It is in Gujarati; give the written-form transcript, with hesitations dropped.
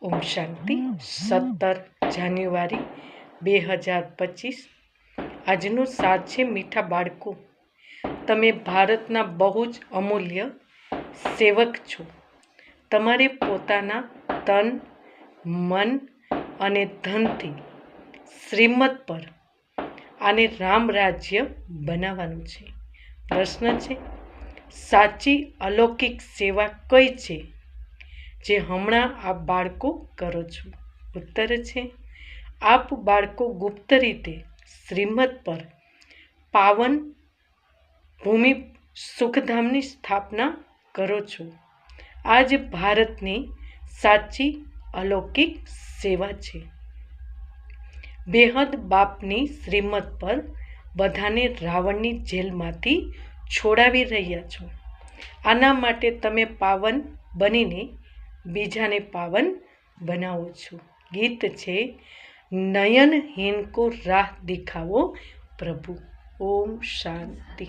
ઓમ શાંતિ 17 જાન્યુઆરી 2025 આજનો સાર છે મીઠા બાળકો, તમે ભારતના બહુ જ અમૂલ્ય સેવક છો. તમારે પોતાના તન, મન અને ધનથી શ્રીમત પર આને રામ રાજ્ય બનાવવાનું છે. પ્રશ્ન છે, સાચી અલૌકિક સેવા કઈ છે જે હમણાં આપ બાળકો કરો છો? ઉત્તર છે, આપ બાળકો ગુપ્ત રીતે શ્રીમત પર પાવન ભૂમિ સુખધામની સ્થાપના કરો છો. આ જ ભારતની સાચી અલૌકિક સેવા છે. બેહદ બાપની શ્રીમત પર બધાને રાવણની જેલમાંથી છોડાવી રહ્યા છો. આના માટે તમે પાવન બનીને બીજાને પાવન બનાવો છો. ગીત છે, નયનહીન કો રાહ દિખાવો પ્રભુ. ઓમ શાંતિ.